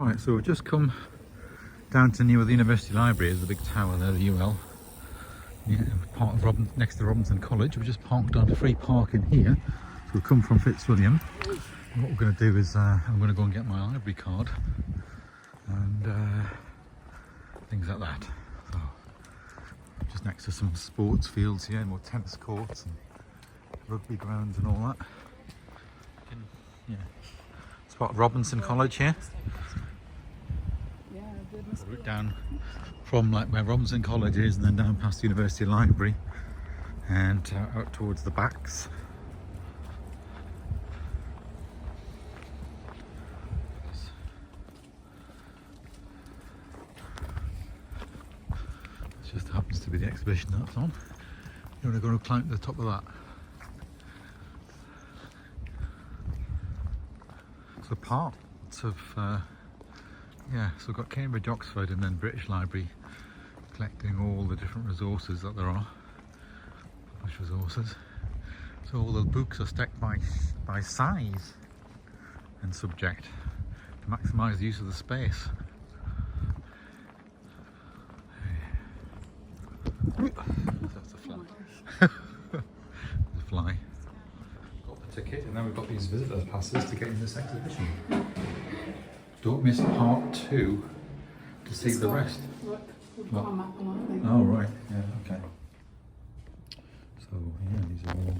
Right, so we've just come down to near the University Library. There's a big tower there, the UL. Yeah, part of next to Robinson College. We've just parked on free parking here. So we've come from Fitzwilliam. And what we're going to do is I'm going to go and get my library card and things like that. So just next to some sports fields here, more tennis courts and rugby grounds and all that. Yeah, it's part of Robinson College here. Route down from like where Robinson College is, and then down past the University Library and out towards the backs. It just happens to be the exhibition that's on. You want to go and climb to the top of that. So parts of yeah, so we've got Cambridge, Oxford and then British Library collecting all the different resources that there are, published resources. So all the books are stacked by size and subject to maximise the use of the space. That's a fly. The fly. Got the ticket, and then we've got these visitor passes to get in this exhibition. Don't miss part 2 to see the rest. Look, we've got a map on our thing. Oh right, yeah, okay. So yeah, these are all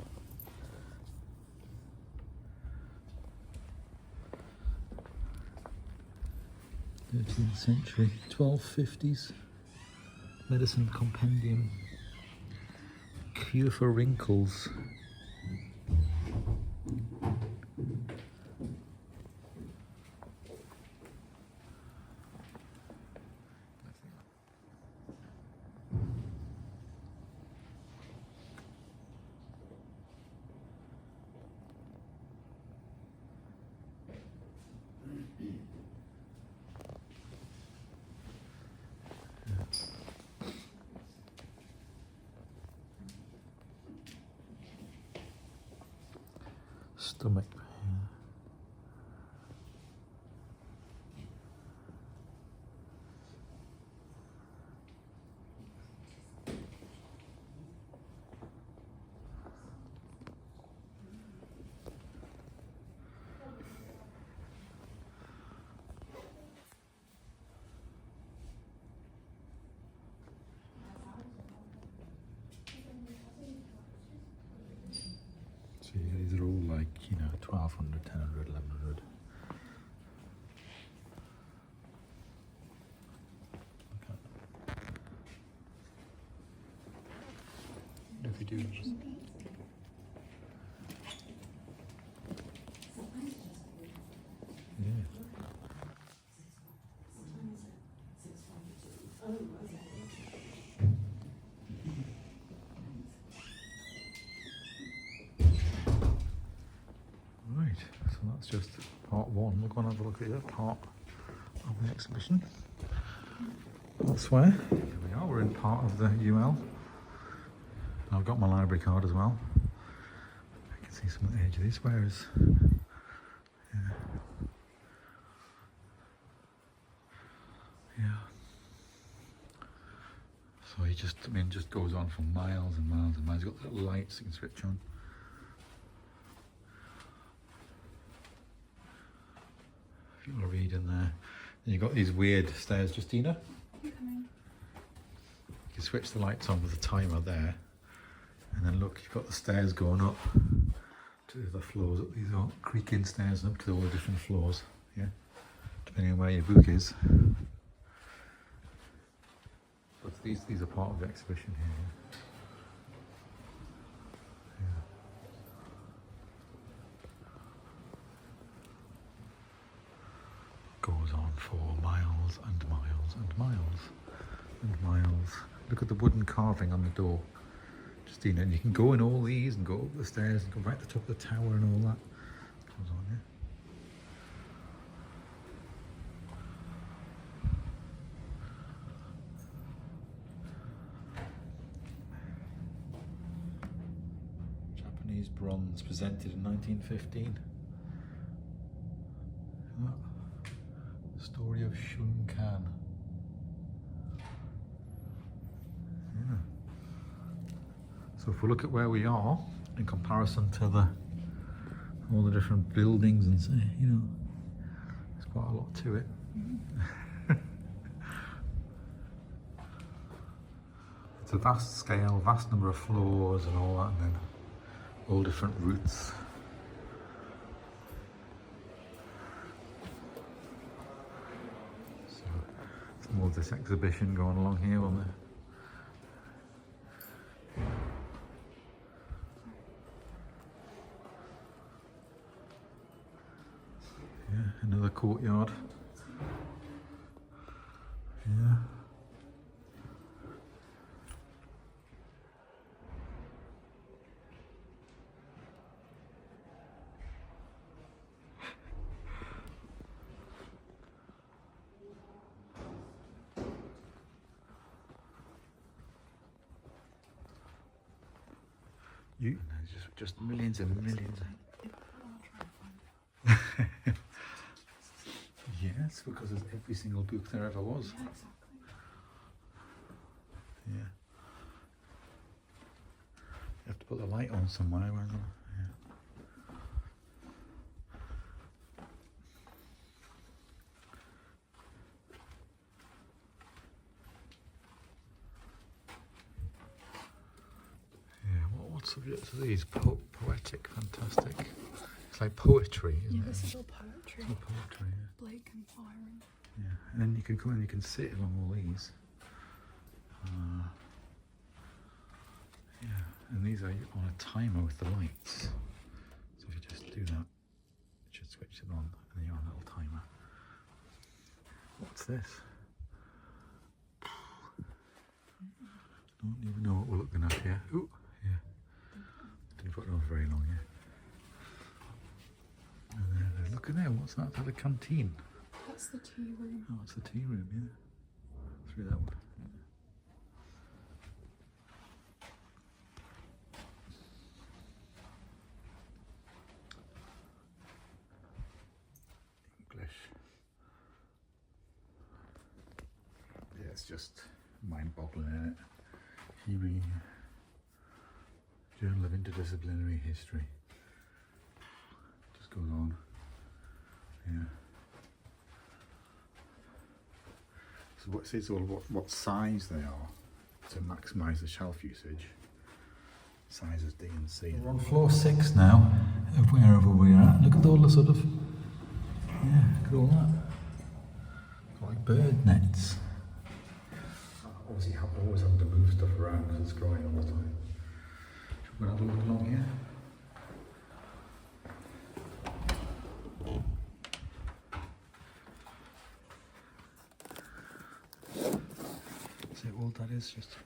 13th century, 1250s medicine compendium, cure for wrinkles. Stomach pain. So yeah, these are all like, you know, 1200, 1000, 1100. Okay. If you do just... Yeah. Right, so that's just part 1. We'll go and have a look at the other part of the exhibition. Elsewhere, here we are, we're in part of the UL. I've got my library card as well. I can see some of the edge of this, whereas, yeah. Yeah. So he just, I mean, just goes on for miles and miles and miles. He's got little lights you can switch on. If you want to read in there. And you've got these weird stairs, Justina. You can switch the lights on with the timer there. And then look, you've got the stairs going up to the other floors. These are creaking stairs up to all the different floors, yeah? Depending on where your book is. But these are part of the exhibition here. Yeah. Goes on for miles and miles and miles and miles. Look at the wooden carving on the door, Justina, and you can go in all these and go up the stairs and go right to the top of the tower and all that. Goes on, yeah. Japanese bronze presented in 1915. Story Library of Shunkan. Yeah. So if we look at where we are in comparison to all the different buildings and say, you know, there's quite a lot to it. It's a vast scale, vast number of floors and all that, and then all different routes. So some more of this exhibition going along here on there. Yeah, another courtyard. Yeah. Just millions and millions. Yes, because there's every single book there ever was. Yeah, exactly. Yeah. You have to put the light on somewhere, won't you? What subjects are these? Poetic, fantastic. It's like poetry, isn't Yeah, it? this is all poetry. It's all poetry, yeah. Blake and Byron. Yeah, and then you can come and you can sit along all these. Yeah, and these are on a timer with the lights. So if you just do that, it should switch it on, and then you're on a little timer. What's this? Don't even know what we're looking at here. Ooh, yeah. Didn't put it on very long, yeah. And then, look at there, what's that? That's a canteen. That's the tea room. Oh, it's the tea room, yeah. Through that one. English. Yeah, it's just mind-boggling, isn't it? Kiwi Journal of Interdisciplinary History. Just goes on. Yeah. So it says all what size they are to maximise the shelf usage. Sizes D and C. We're on floor 6 now, of wherever we're at. Look at all the sort of, yeah, look at all that. Like bird nets. Obviously, always having to move stuff around because it's growing all the time. Should we have a look along here? See all that is just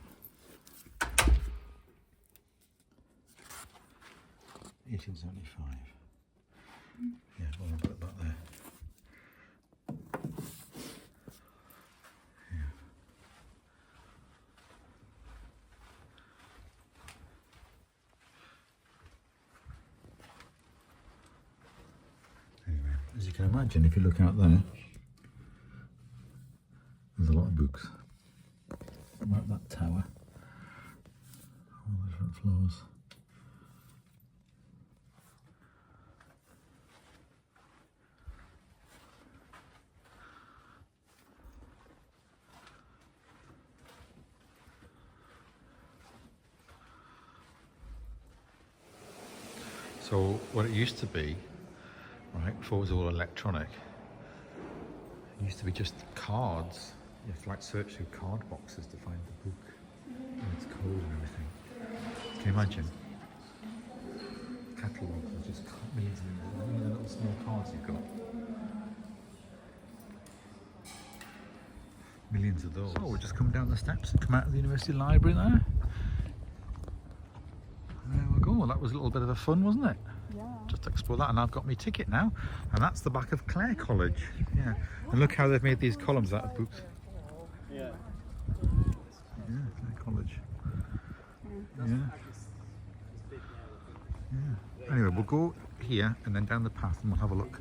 1875. Yeah, well, I'll put it back there. Yeah. Anyway, as you can imagine, if you look out there, there's a lot of books. About that tower, all the different floors. So what it used to be, right, before it was all electronic, it used to be just cards. You have to like search through card boxes to find the book and its code and everything. Can you imagine? Catalogues are just millions and millions of little small cards you've got. Millions of those. So we'll just come down the steps and come out of the university library there. There we go. That was a little bit of a fun, wasn't it? Yeah. Just explore that, and I've got my ticket now, and that's the back of Clare College. Yeah, and look how they've made these columns out of books. Yeah. Yeah, Clare College. Yeah. Yeah. Anyway, we'll go here and then down the path, and we'll have a look.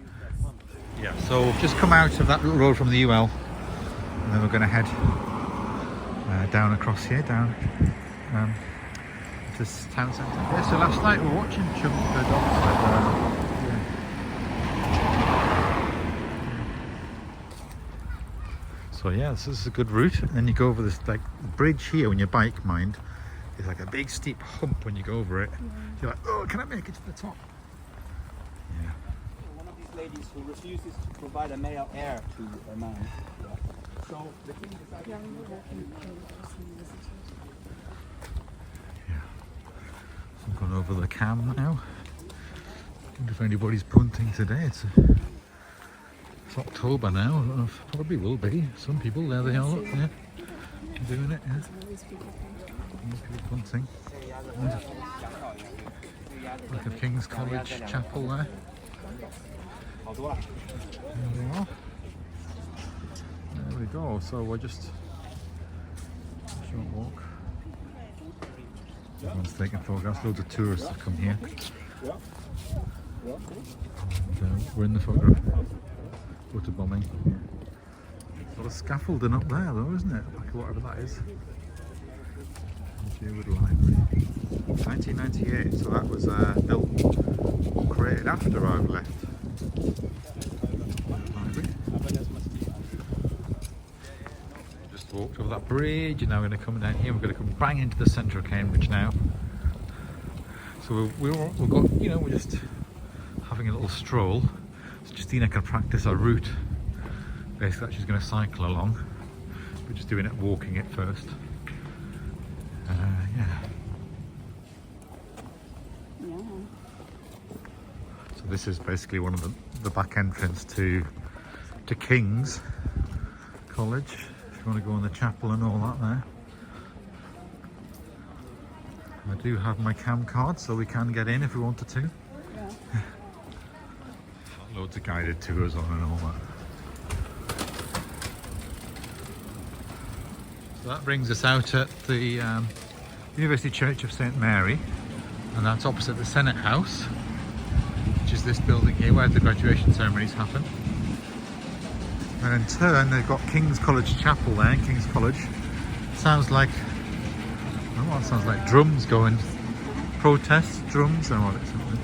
Yeah. Yeah, so we've just come out of that little road from the UL, and then we're going to head down across here, down to this town centre. Yeah, so last night we were watching Chunk the dogs. So yeah, this is a good route. And then you go over this like bridge here when you bike, mind. It's like a big steep hump when you go over it. You're like, oh, can I make it to the top? Yeah. One of these ladies who refuses to provide a male heir to a man. Yeah. So the king decided Yeah. So I'm going over the cam now. I wonder if anybody's punting today. It's October now. I don't know if, probably will be. Some people, there they are, look, yeah. Doing it, yeah. People punting. Like a King's College chapel there. There we are. There we go. So we're just a short walk. Everyone's taking photographs. Loads of tourists have come here. And, we're in the photograph. Photo bombing. A lot of scaffolding up there though, isn't it? Like whatever that is. Jewwood Library. 1998, so that was built, created after I've left. Library. Just walked over that bridge and now we're going to come down here. We're going to come bang into the centre of Cambridge now. So we've got, you know, we're just having a little stroll. So Justina can practice our route. Basically, she's going to cycle along. We're just doing it, walking it first. Yeah. So this is basically one of the back entrance to King's College. If you want to go in the chapel and all that there. I do have my cam card, so we can get in if we wanted to. Yeah. Loads of guided tours on and all that. So that brings us out at the University Church of St Mary, and that's opposite the Senate House, which is this building here where the graduation ceremonies happen. And in turn they've got King's College Chapel there, King's College. Sounds like, I don't know what it sounds like, drums going, protests, drums, or what it's something.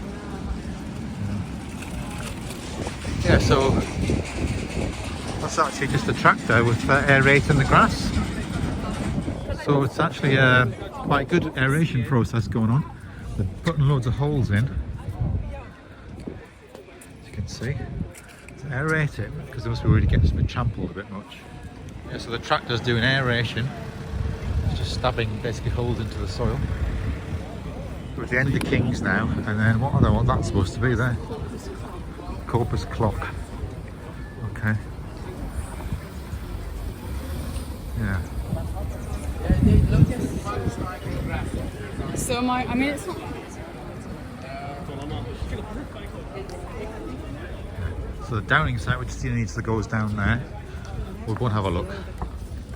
Yeah, so that's actually just a tractor with aerating the grass. So it's actually a quite good aeration process going on. They're putting loads of holes in, as you can see, to aerate it, because they must be really getting been trampled a bit much. Yeah, so the tractor's doing aeration. It's just stabbing basically holes into the soil. We're at the end of King's now, and then what that's supposed to be there? Corpus clock. Okay. Yeah. So I mean, it's not. So the Downing site, which Justina needs to go, is down there. We'll go and have a look.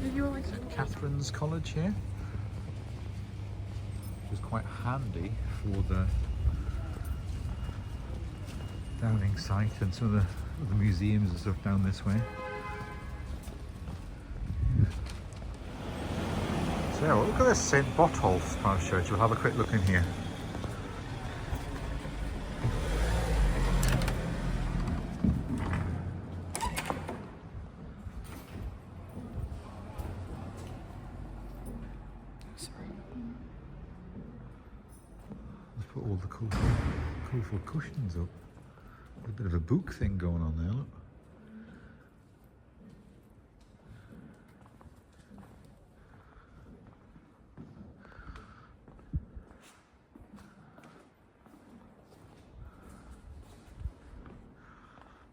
St Catherine's College here, which is quite handy for the Downing site and some of the museums and stuff down this way. So yeah, well, look at this St Botolph's Parish Church. We'll have a quick look in here. Let's put all the colourful cushions up. A bit of a book thing going on there, look.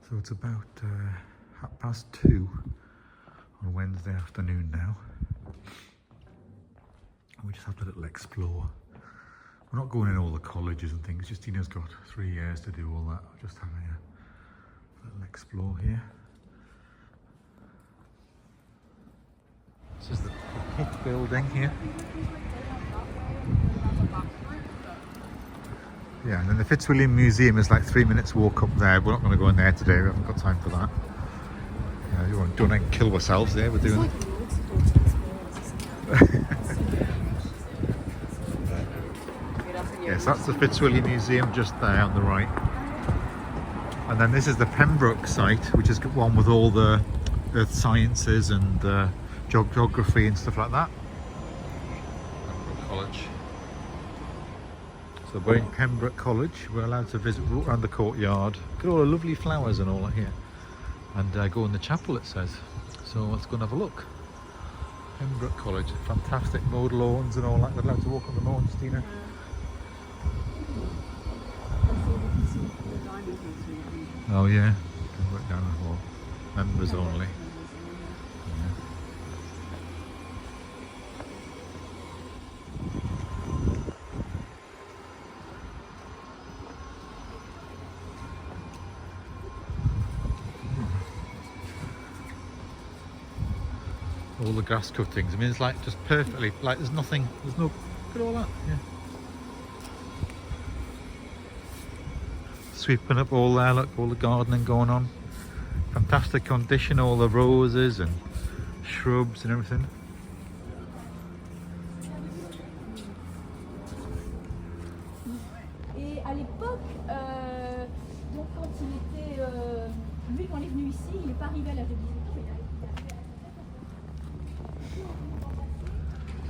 So it's about 2:30 on Wednesday afternoon now. We just have a little explore. We're not going in all the colleges and things. Justina's got 3 years to do all that. We're just having a little explore here. This is the pit building here. Yeah, and then the Fitzwilliam Museum is like 3 minutes walk up there. We're not going to go in there today. We haven't got time for that. Yeah, you don't want to kill ourselves there. We're doing it. Yes, that's the Fitzwilliam Museum just there on the right. And then this is the Pembroke site, which is one with all the earth sciences and geography and stuff like that. Pembroke College. So we're in Pembroke College. We're allowed to visit, walk around the courtyard. Look at all the lovely flowers and all that here. And go in the chapel, it says. So let's go and have a look. Pembroke College, fantastic mowed lawns and all that. We're allowed to walk on the lawns, Tina. Oh yeah, Pembroke down the hall. Members only. Yeah. All the grass cuttings. I mean, it's like just perfectly, like there's nothing, there's no, look at all that, yeah. Sweeping up all there, look, all the gardening going on. Fantastic condition, all the roses and shrubs and everything. Et à l'époque, donc quand il était, lui quand il est venu ici, il n'est pas arrivé à l'âge de 18 ans.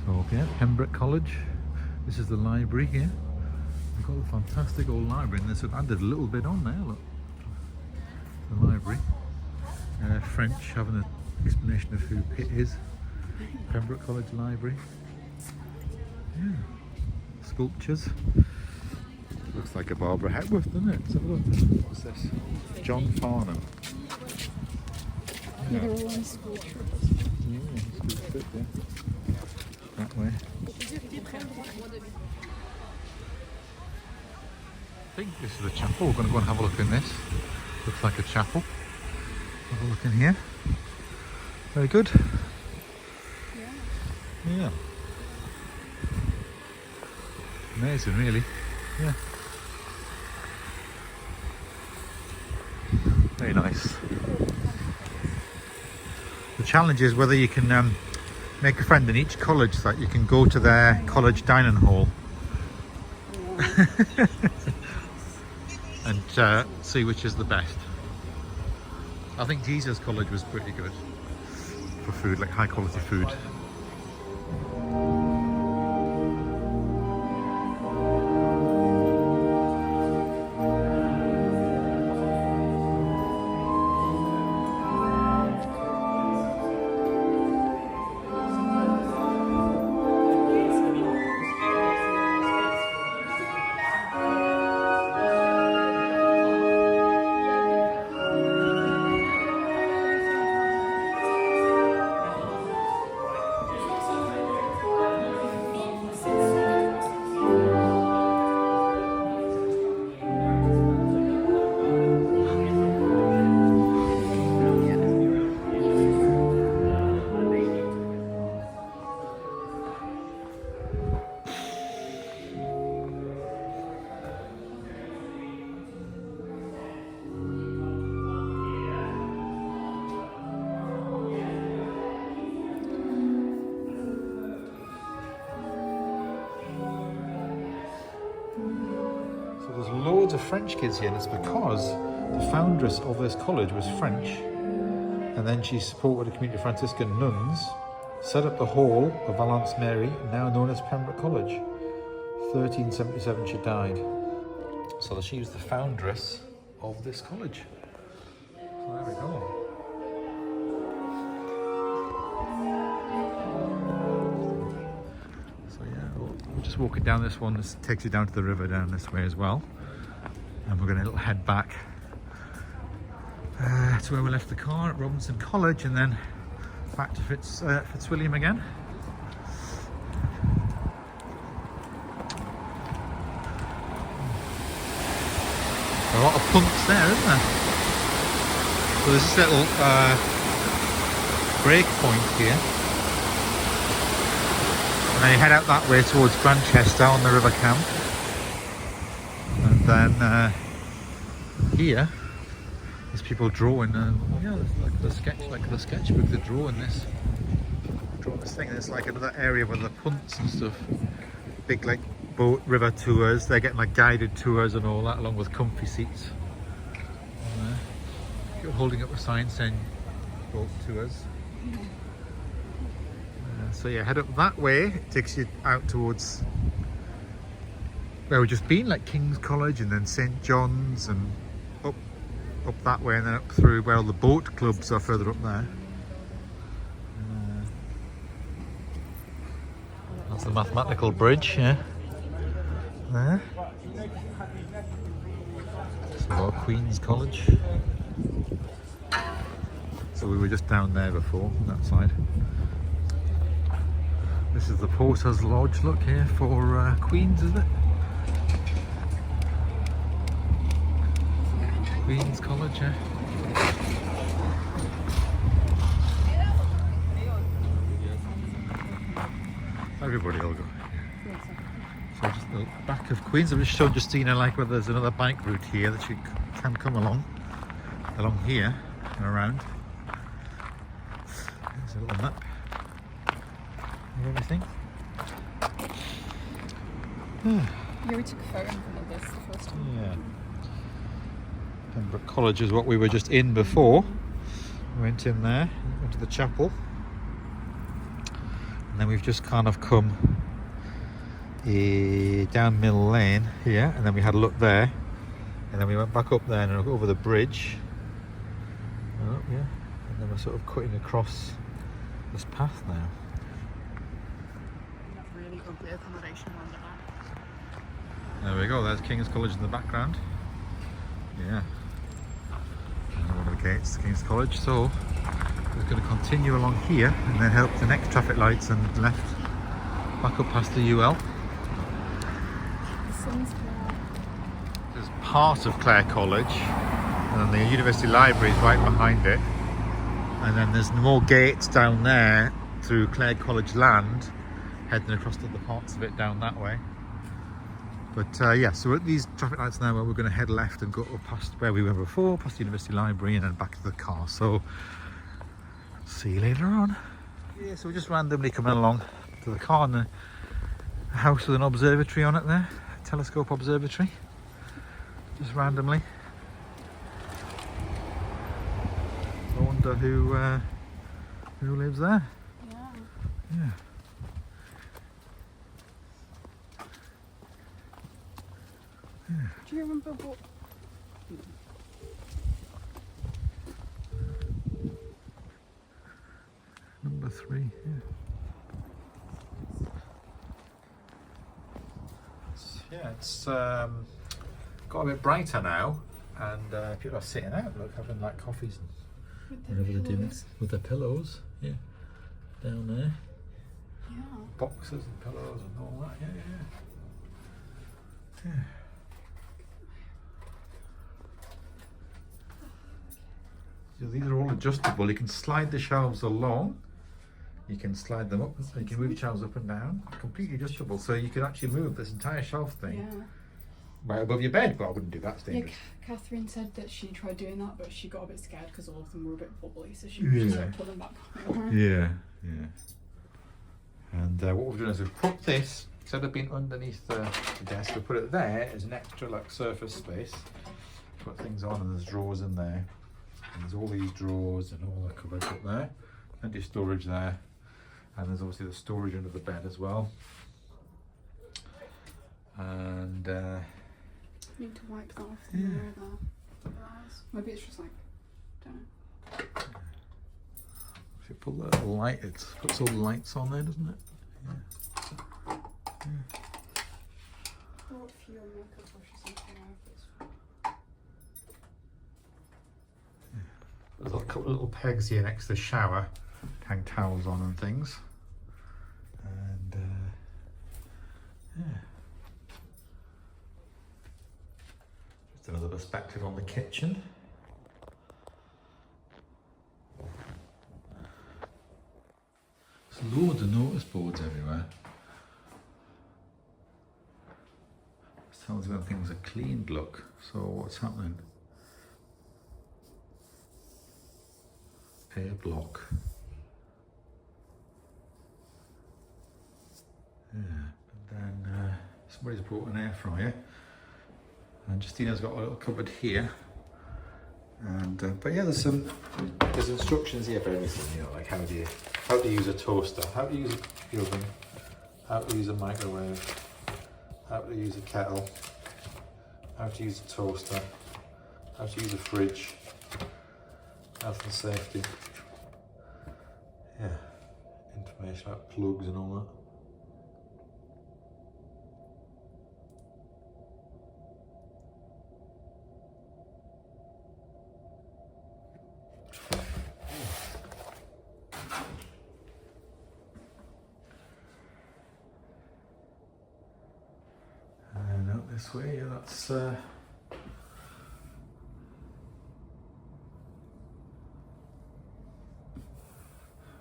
So yeah, Pembroke College. This is the library here. We've got a fantastic old library, and this added a little bit on there. Look, the library. French having an explanation of who Pitt is. Pembroke College Library. Yeah, sculptures. Looks like a Barbara Hepworth, doesn't it? Let's have a look. What's this? John Farnham. Yeah. They're all on sculpture. Yeah, sculpture, yeah. That way. I think this is a chapel. We're going to go and have a look in this. Looks like a chapel. Have a look in here. Very good. Yeah. Amazing, really. Yeah. Very nice. The challenge is whether you can make a friend in each college so that you can go to their college dining hall and see which is the best. I think Jesus College was pretty good for food, like high quality food. There's loads of French kids here, and it's because the foundress of this college was French, and then she supported a community of Franciscan nuns, set up the hall of Valence Mary, now known as Pembroke College. 1377 she died. So she was the foundress of this college. So there we go. We're just walking down this one. This takes you down to the river down this way as well, and we're going to head back to where we left the car at Robinson College, and then back to Fitzwilliam again. A lot of punks there, isn't there? So there's this little break point here. And then you head out that way towards Grantchester on the river camp. then here there's people drawing. Yeah, it's like the sketchbook. They're drawing this thing. And it's like another area where the punts and stuff. Big like boat river tours. They're getting like guided tours and all that, along with comfy seats. You're holding up a sign saying boat tours. So yeah, head up that way. It takes you out towards where we've just been, like King's College and then St John's, and up that way, and then up through where all the boat clubs are further up there. That's the mathematical bridge, yeah. There. So our Queen's College. So we were just down there before, on that side. This is the Porter's Lodge, look here, for Queen's, is it? Queen's College, yeah. Everybody will go. So just the back of Queen's. I've just shown Justina like whether there's another bike route here that you can come along here and around. There's a little map of everything. Yeah, we took a photo in front of this the first time. Yeah. Pembroke College is what we were just in before. We went in there, went to the chapel, and then we've just kind of come down Mill Lane here, and then we had a look there, and then we went back up there and over the bridge. Oh, yeah. And then we're sort of cutting across this path now. Not really ugly accommodation on the back. There we go, there's King's College in the background. Yeah. And one of the gates to King's College. So we're going to continue along here and then head up the next traffic lights and left back up past the UL. The sun's come out. There's part of Clare College, and then the University Library is right behind it. And then there's more gates down there through Clare College land, heading across to the parts of it down that way. But yeah, so we're at these traffic lights now where we're going to head left and go up past where we were before, past the University Library, and then back to the car. So, see you later on. Yeah, so we're just randomly coming along to the car, and a house with an observatory on it there, a telescope observatory, just randomly. I wonder who lives there. Yeah. Yeah. Do you remember what? Number 3, yeah. It's got a bit brighter now, and people are sitting out, look, having like coffees and whatever they're doing with their pillows, yeah, down there. Yeah. Boxes and pillows and all that, yeah. So these are all adjustable. You can slide the shelves along. You can slide them up. You can move shelves up and down. Completely adjustable. So you could actually move this entire shelf thing right above your bed. Well, I wouldn't do that. It's dangerous. Yeah, Catherine said that she tried doing that, but she got a bit scared because all of them were a bit bubbly, so she just like put them back on. Yeah. And what we've done is we've put this, instead of being underneath the desk, we put it there as an extra like surface space. Put things on, and there's drawers in there. And there's all these drawers and all the cupboards up there, and your storage there, and there's obviously the storage under the bed as well. And Need to wipe that off the mirror there. Maybe it's just like, don't know. if you pull that little light, it puts all the lights on there, doesn't it? Yeah. Brought a few makeup brushes and flowers. There's a couple of little pegs here next to the shower to hang towels on and things. And yeah. Just another perspective on the kitchen. There's loads of notice boards everywhere. tells when things are cleaned, look. So what's happening? Air block. Yeah, and then somebody's brought an air fryer, and Justina's got a little cupboard here. And but yeah, there's instructions here for everything. You know, like how do you use a toaster, how to use a oven, how to use a microwave, how to use a kettle, how to use a toaster, how to use a fridge, health and safety. Yeah, information about plugs and all that. And out this way, yeah, that's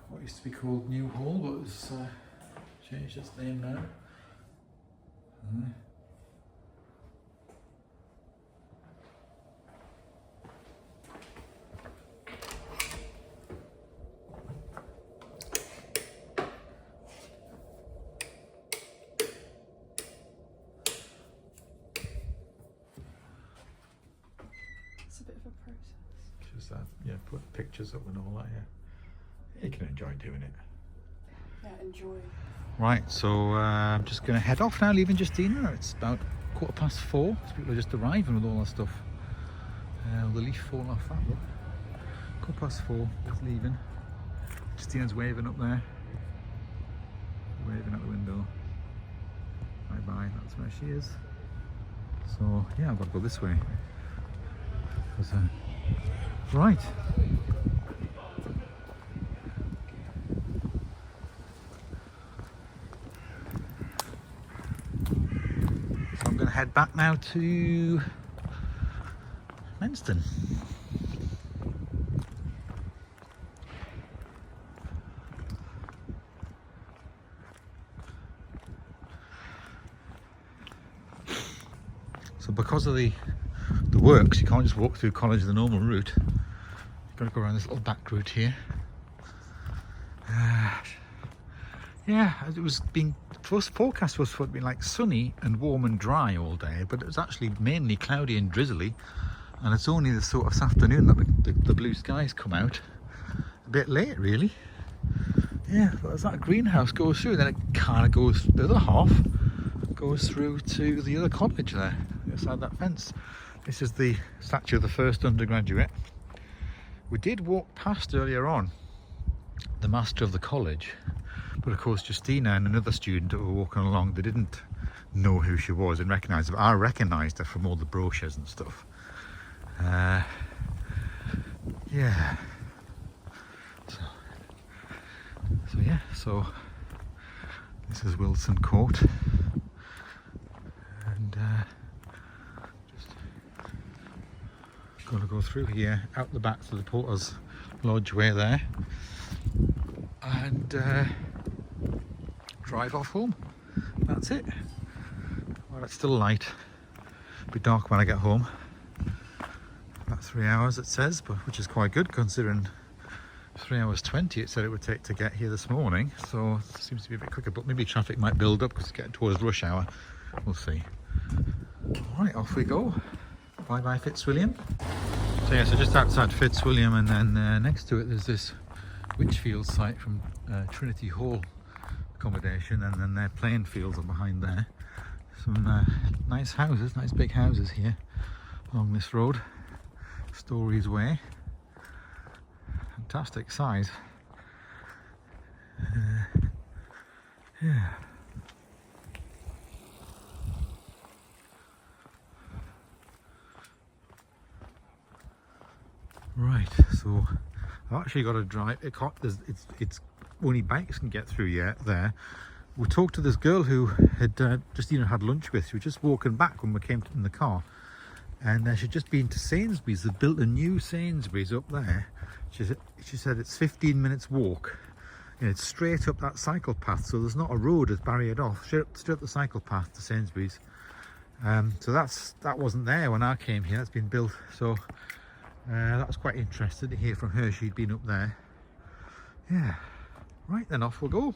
what used to be called New Hall, but it's changed its name now. It's a bit of a process. Just that, yeah, put pictures up and all that, yeah. You can enjoy doing it. Yeah, enjoy. Right, so I'm just going to head off now, leaving Justina. It's about 4:15. So people are just arriving with all that stuff. The leaf fall off that, look. 4:15, just leaving. Justina's waving up there. Waving out the window. Bye-bye, that's where she is. So, yeah, I've got to go this way. Right. So I'm going to head back now to Menston. So because of the works, you can't just walk through college the normal route. You've got to go around this little back route here. Yeah, it was being first forecast was for it to be like sunny and warm and dry all day, but it was actually mainly cloudy and drizzly, and it's only this sort of afternoon that the blue skies come out. A bit late, really. Yeah, but as that greenhouse goes through, then it kind of goes, the other half goes through to the other college there, outside that fence. This is the statue of the first undergraduate. We did walk past earlier on the master of the college, but of course Justina and another student that were walking along, they didn't know who she was and recognise her. I recognised her from all the brochures and stuff. Yeah. So this is Wilson Court, and just got to go through here, out the back to the Porter's Lodge way there, and drive off home. That's it. Well, it's still light. It'll be dark when I get home. About 3 hours it says, but which is quite good considering 3 hours 20 it said it would take to get here this morning, so it seems to be a bit quicker, but maybe traffic might build up because it's getting towards rush hour. We'll see. Alright, off we go. Bye bye Fitzwilliam. So yeah, so just outside Fitzwilliam, and then next to it there's this Witchfield site from Trinity Hall accommodation, and then their playing fields are behind there. Some nice houses, nice big houses here along this road, Stories Way. Fantastic size. Yeah. Right, so I've actually got to drive. It's only bikes can get through yet there. We talked to this girl who had just had lunch with. She was just walking back when we came in the car, and she'd just been to Sainsbury's. They built a new Sainsbury's up there. She said it's 15 minutes walk, and it's straight up that cycle path, so there's not a road that's barriered off. Straight up the cycle path to Sainsbury's. So that wasn't there when I came here. That's been built. So that was quite interesting to hear from her. She'd been up there. Yeah. Right then, off we'll go.